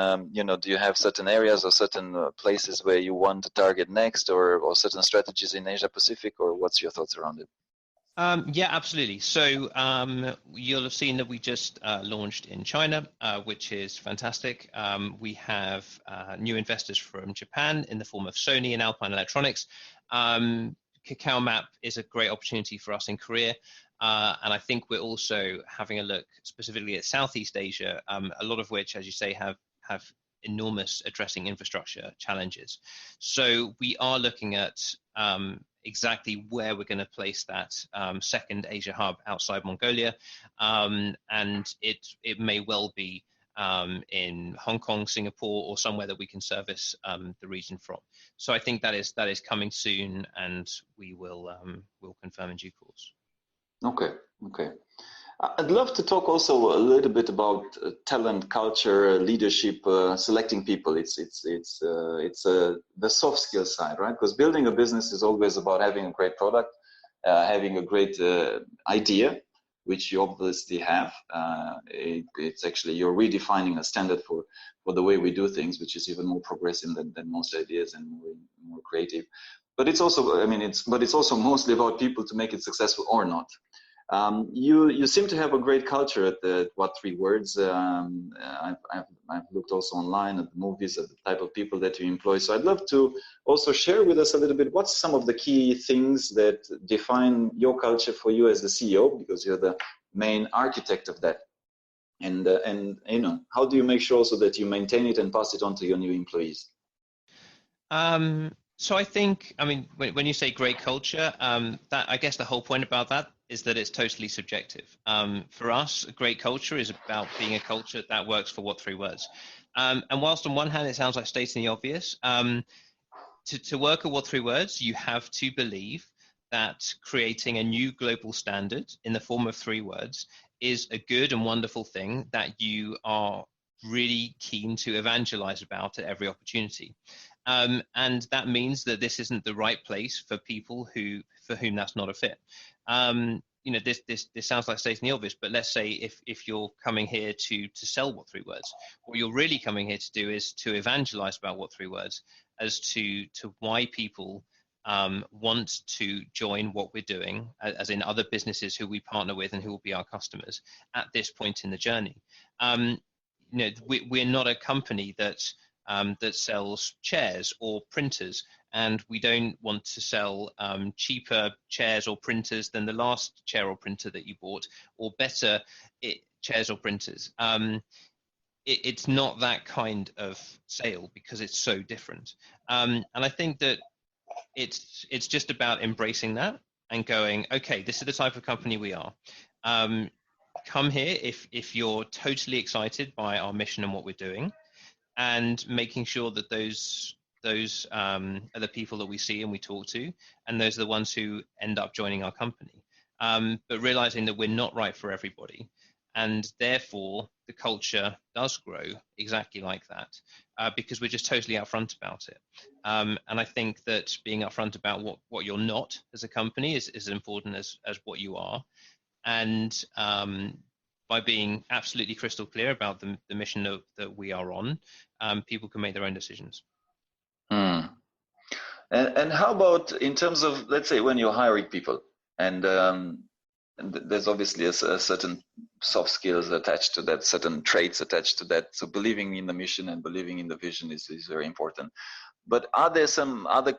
areas or certain places where you want to target next, or certain strategies in Asia Pacific, or what's your thoughts around it? Yeah, absolutely. So you'll have seen that we just launched in China, which is fantastic. We have new investors from Japan in the form of Sony and Alpine Electronics. Cacao Map is a great opportunity for us in Korea. And I think we're also having a look specifically at Southeast Asia, a lot of which, as you say, have enormous addressing infrastructure challenges. So we are looking at exactly where we're going to place that second Asia hub outside Mongolia. And it may well be in Hong Kong, Singapore, or somewhere that we can service the region from. So I think that is coming soon, and we will confirm in due course. Okay. I'd love to talk also a little bit about talent, culture, leadership, selecting people. It's the soft skill side, right? Because building a business is always about having a great product, having a great idea, which you obviously have. It's actually, you're redefining a standard for the way we do things, which is even more progressive than most ideas and more creative. But it's also, it's also mostly about people to make it successful or not. You seem to have a great culture at the what3words. I've looked also online at the movies, at the type of people that you employ. So I'd love to also share with us a little bit what's some of the key things that define your culture for you as the CEO, because you're the main architect of that. And how do you make sure also that you maintain it and pass it on to your new employees? So I think, when you say great culture, that I guess the whole point about that is that it's totally subjective. For us, a great culture is about being a culture that works for what3words. And whilst on one hand it sounds like stating the obvious, to work at what3words, you have to believe that creating a new global standard in the form of 3 words is a good and wonderful thing that you are really keen to evangelize about at every opportunity. And that means that this isn't the right place for people for whom that's not a fit. This sounds like stating the obvious, but let's say if you're coming here to sell what3words, what you're really coming here to do is to evangelize about what3words as to why people want to join what we're doing, as in other businesses who we partner with and who will be our customers at this point in the journey. We're not a company that sells chairs or printers, and we don't want to sell cheaper chairs or printers than the last chair or printer that you bought, or better chairs or printers. It's not that kind of sale because it's so different. And I think that it's just about embracing that and going, okay, this is the type of company we are. Come here if you're totally excited by our mission and what we're doing, and making sure that those are the people that we see and we talk to, and those are the ones who end up joining our company. But realizing that we're not right for everybody, and therefore the culture does grow exactly like that, because we're just totally upfront about it. And I think that being upfront about what you're not as a company is as important as what you are. And by being absolutely crystal clear about the mission that we are on, people can make their own decisions. And how about in terms of, let's say, when you're hiring people, and there's obviously a certain soft skills attached to that, certain traits attached to that. So believing in the mission and believing in the vision is very important. But are there some other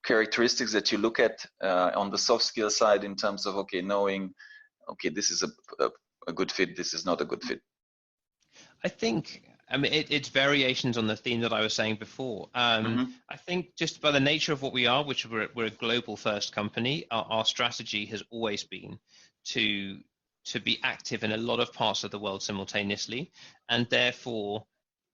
characteristics that you look at on the soft skill side in terms of, okay, knowing, okay, this is a good fit, this is not a good fit? I think, I mean, it's variations on the theme that I was saying before. I think just by the nature of what we are, which we're a global first company, our strategy has always been to be active in a lot of parts of the world simultaneously. And therefore,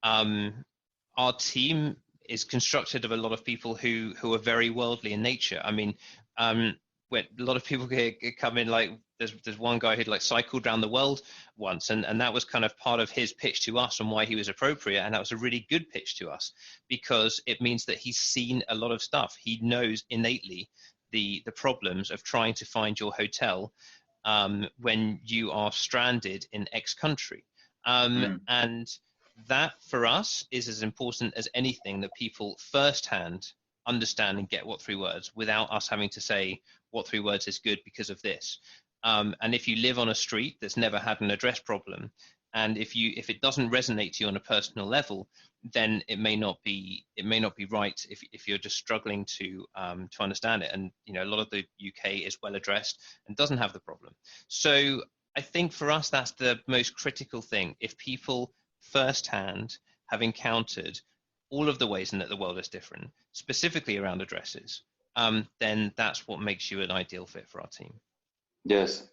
our team is constructed of a lot of people who are very worldly in nature. I mean, when a lot of people come in, like there's one guy who'd like cycled around the world once, and that was kind of part of his pitch to us and why he was appropriate, and that was a really good pitch to us because it means that he's seen a lot of stuff. He knows innately the problems of trying to find your hotel when you are stranded in X country, and that for us is as important as anything, that people firsthand understand and get what3words without us having to say what3words is good because of this. And if you live on a street that's never had an address problem, and if it doesn't resonate to you on a personal level, then it may not be right if you're just struggling to understand it. And a lot of the UK is well addressed and doesn't have the problem. So I think for us that's the most critical thing. If people firsthand have encountered all of the ways in that the world is different, specifically around addresses, then that's what makes you an ideal fit for our team. Yes.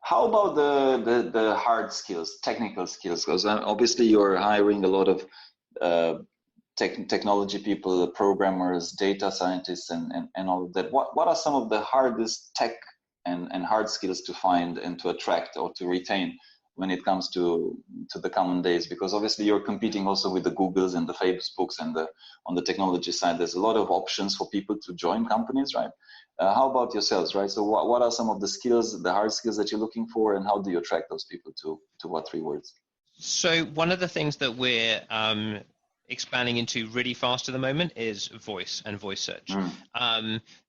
How about the hard skills, technical skills? Because obviously you're hiring a lot of technology people, programmers, data scientists, and all of that. What are some of the hardest tech and hard skills to find and to attract or to retain when it comes to the common days? Because obviously you're competing also with the Googles and the Facebooks, and on the technology side, there's a lot of options for people to join companies, right? How about yourselves, right? So what are some of the skills, the hard skills that you're looking for, and how do you attract those people to what3words? So one of the things that we're expanding into really fast at the moment is voice and voice search.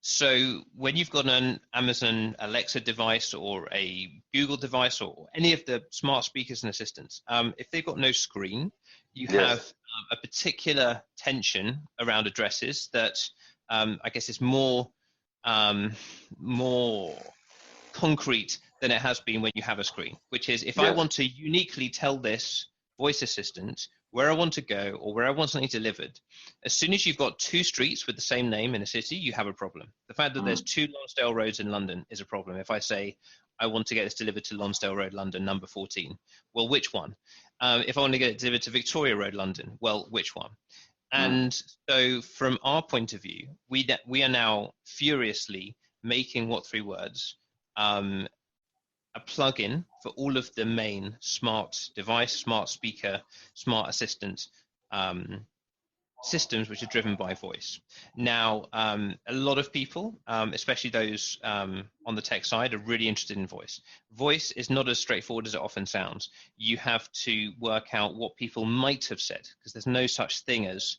So when you've got an Amazon Alexa device or a Google device or any of the smart speakers and assistants, if they've got no screen, you have a particular tension around addresses that I guess is more concrete than it has been when you have a screen, which is if I want to uniquely tell this voice assistant where I want to go or where I want something delivered, as soon as you've got two streets with the same name in a city, you have a problem. The fact that there's two Lonsdale roads in London is a problem. If I say I want to get this delivered to Lonsdale Road, London, number 14, well, which one? If I want to get it delivered to Victoria Road, London, well, which one? And so from our point of view, we are now furiously making what3words a plugin for all of the main smart device, smart speaker, smart assistant systems which are driven by voice. Now, a lot of people, especially those on the tech side, are really interested in voice. Voice is not as straightforward as it often sounds. You have to work out what people might have said, because there's no such thing as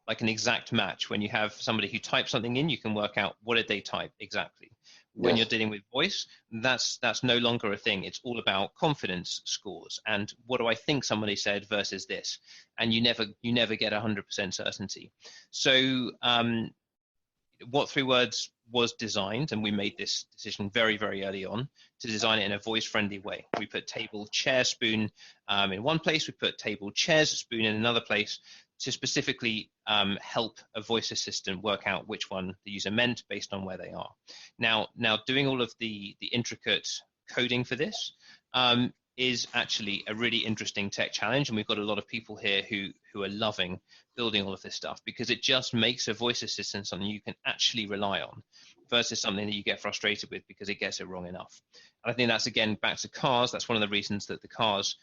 like an exact match. When you have somebody who types something in, you can work out what did they type exactly. When you're dealing with voice, that's no longer a thing. It's all about confidence scores and what do I think somebody said versus this, and you never get 100% certainty. So what3words was designed, and we made this decision very, very early on, to design it in a voice-friendly way. We put table, chair, spoon in one place. We put table, chairs, spoon in another place, to specifically help a voice assistant work out which one the user meant based on where they are. Now doing all of the intricate coding for this is actually a really interesting tech challenge, and we've got a lot of people here who are loving building all of this stuff, because it just makes a voice assistant something you can actually rely on versus something that you get frustrated with because it gets it wrong enough. And I think that's, again, back to cars. That's one of the reasons that the cars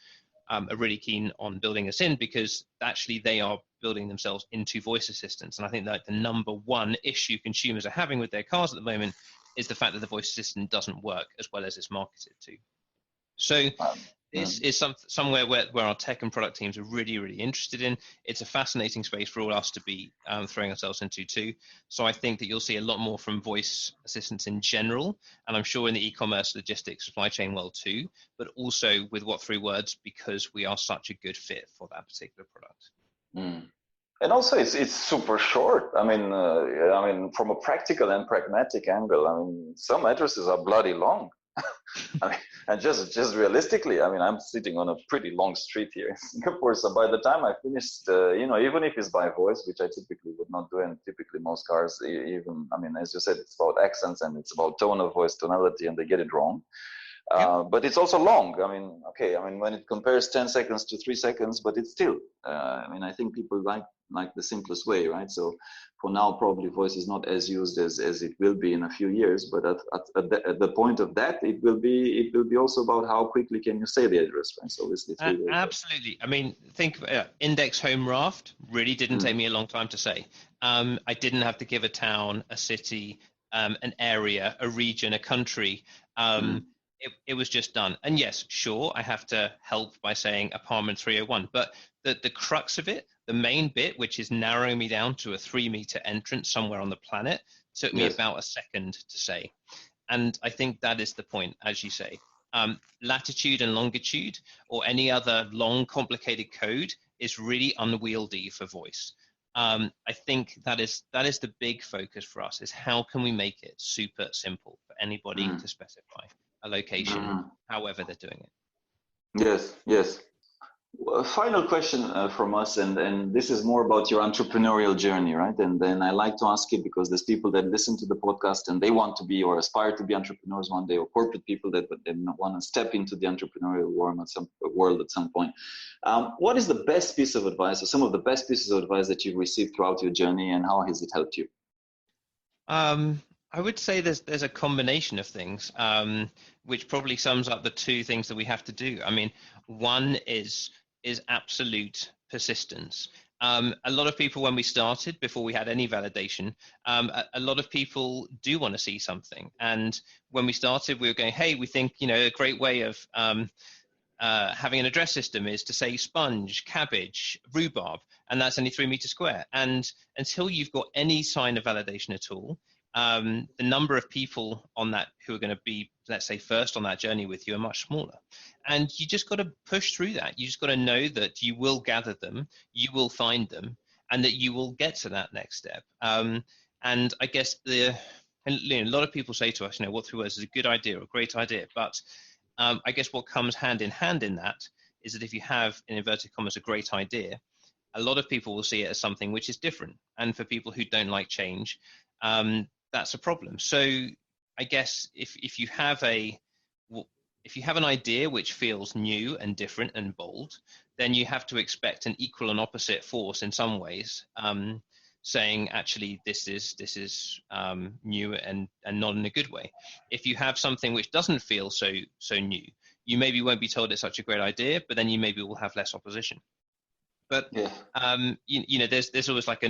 are really keen on building us in, because actually they are building themselves into voice assistants. And I think that the number one issue consumers are having with their cars at the moment is the fact that the voice assistant doesn't work as well as it's marketed to. So is somewhere where our tech and product teams are really, really interested in. It's a fascinating space for all us to be throwing ourselves into too. So I think that you'll see a lot more from voice assistants in general, and I'm sure in the e-commerce, logistics, supply chain world too, but also with what3words, because we are such a good fit for that particular product. And also, it's super short. I mean, from a practical and pragmatic angle, I mean, some addresses are bloody long. I mean, and just realistically, I mean, I'm sitting on a pretty long street here in Singapore. So by the time I finished, even if it's by voice, which I typically would not do, and typically most cars, even, I mean, as you said, it's about accents and it's about tone of voice, tonality, and they get it wrong. But it's also long. I mean, okay, I mean, when it compares 10 seconds to 3 seconds, but it's still, I mean, I think people like the simplest way, right? So for now, probably voice is not as used as it will be in a few years, but at the point of that, it will be also about how quickly can you say the address, right? So obviously, absolutely. I mean, think index home raft really didn't take me a long time to say. I didn't have to give a town, a city, an area, a region, a country. It was just done. And yes, sure, I have to help by saying apartment 301, but the crux of it, the main bit, which is narrowing me down to a 3-meter entrance somewhere on the planet, took me about a second to say. And I think that is the point, as you say. Latitude and longitude or any other long, complicated code is really unwieldy for voice. I think that is the big focus for us, is how can we make it super simple for anybody to specify a location, however they're doing it. Yes. Final question from us, and this is more about your entrepreneurial journey, right? And then I like to ask it because there's people that listen to the podcast and they want to be or aspire to be entrepreneurs one day, or corporate people that want to step into the entrepreneurial world at some point. What is the best piece of advice, or some of the best pieces of advice that you've received throughout your journey, and how has it helped you? I would say there's a combination of things, which probably sums up the two things that we have to do. I mean, one is absolute persistence. A lot of people, when we started, before we had any validation, a lot of people do want to see something. And when we started, we were going, hey, we think, a great way of having an address system is to say sponge, cabbage, rhubarb, and that's only 3 meters square. And until you've got any sign of validation at all, the number of people on that who are going to be, let's say, first on that journey with you are much smaller. And you just got to push through that. You just got to know that you will gather them, you will find them, and that you will get to that next step. And I guess a lot of people say to us, what3words is a good idea or a great idea. But I guess what comes hand in that is that if you have, in inverted commas, a great idea, a lot of people will see it as something which is different. And for people who don't like change, that's a problem. So I guess if you have an idea which feels new and different and bold, then you have to expect an equal and opposite force in some ways, saying actually this is new and not in a good way. If you have something which doesn't feel so new, you maybe won't be told it's such a great idea, but then you maybe will have less opposition. But there's always like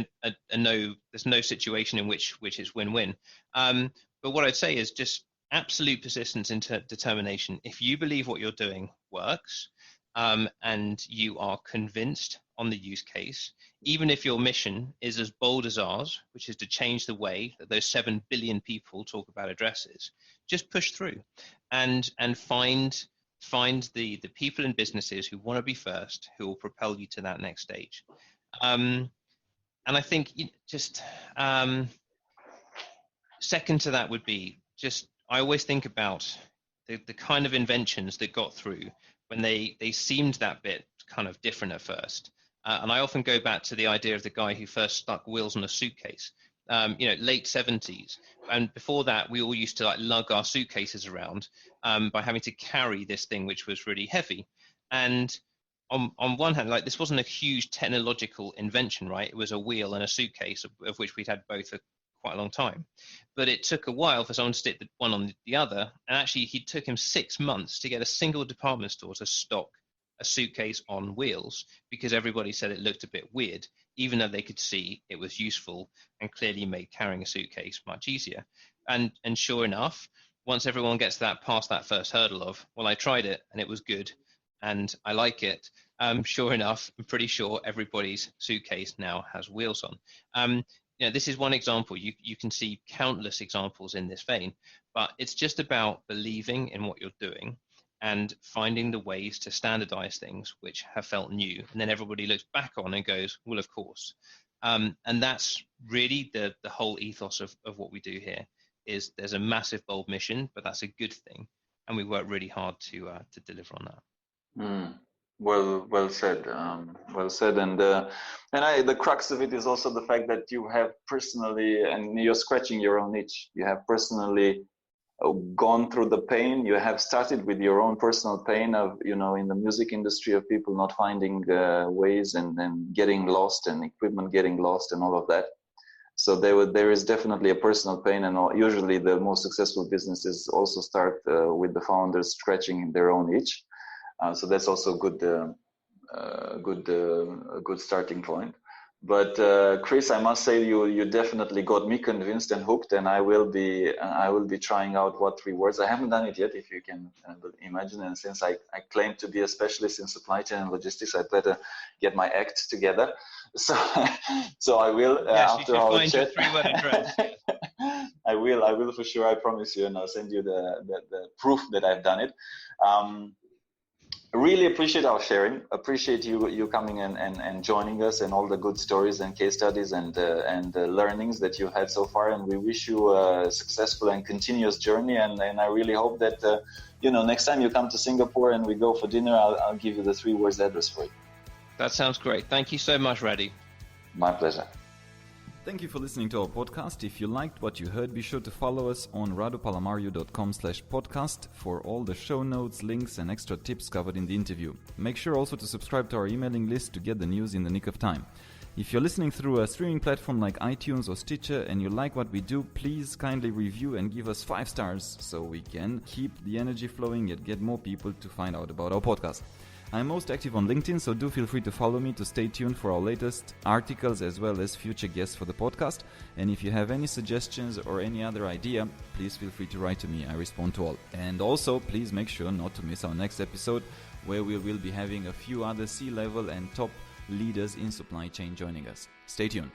there's no situation in which it's win-win. But what I'd say is just absolute persistence and determination. If you believe what you're doing works, and you are convinced on the use case, even if your mission is as bold as ours, which is to change the way that those 7 billion people talk about addresses, just push through and find the people and businesses who want to be first, who will propel you to that next stage. And I think second to that would be I always think about the kind of inventions that got through when they seemed that bit kind of different at first. And I often go back to the idea of the guy who first stuck wheels on a suitcase, late 70s. And before that, we all used to lug our suitcases around by having to carry this thing, which was really heavy. And on one hand, this wasn't a huge technological invention, right? It was a wheel and a suitcase, of which we'd had both for quite a long time. But it took a while for someone to stick the one on the other. And actually, it took him 6 months to get a single department store to stock a suitcase on wheels, because everybody said it looked a bit weird, even though they could see it was useful and clearly made carrying a suitcase much easier. And sure enough, once everyone gets past that first hurdle of, well, I tried it and it was good, and I like it. Sure enough, I'm pretty sure everybody's suitcase now has wheels on. This is one example. You can see countless examples in this vein, but it's just about believing in what you're doing and finding the ways to standardize things which have felt new. And then everybody looks back on and goes, well, of course. And that's really the whole ethos of what we do here. Is there's a massive, bold mission, but that's a good thing. And we work really hard to deliver on that. Well said. Well said. And the crux of it is also the fact that you have personally, and you're scratching your own itch. You have personally gone through the pain. You have started with your own personal pain of, in the music industry, of people not finding ways and getting lost, and equipment getting lost and all of that. So there is definitely a personal pain, and usually the most successful businesses also start with the founders scratching their own itch. So that's also a good starting point. But Chris, I must say you definitely got me convinced and hooked, and I will be trying out what3words. I haven't done it yet, if you can imagine. And since I claim to be a specialist in supply chain and logistics, I better get my act together. So I will. Yes, after our chat, 3-word address. I will for sure. I promise you, and I'll send you the proof that I've done it. Really appreciate our sharing. Appreciate you coming and joining us, and all the good stories and case studies and learnings that you had so far. And we wish you a successful and continuous journey. And I really hope that next time you come to Singapore and we go for dinner, I'll give you the 3-words address for it. That sounds great. Thank you so much, Radu. My pleasure. Thank you for listening to our podcast. If you liked what you heard, be sure to follow us on radupalamario.com/podcast for all the show notes, links, and extra tips covered in the interview. Make sure also to subscribe to our emailing list to get the news in the nick of time. If you're listening through a streaming platform like iTunes or Stitcher and you like what we do, please kindly review and give us 5 stars so we can keep the energy flowing and get more people to find out about our podcast. I'm most active on LinkedIn, so do feel free to follow me to stay tuned for our latest articles as well as future guests for the podcast. And if you have any suggestions or any other idea, please feel free to write to me. I respond to all. And also, please make sure not to miss our next episode, where we will be having a few other C-level and top leaders in supply chain joining us. Stay tuned.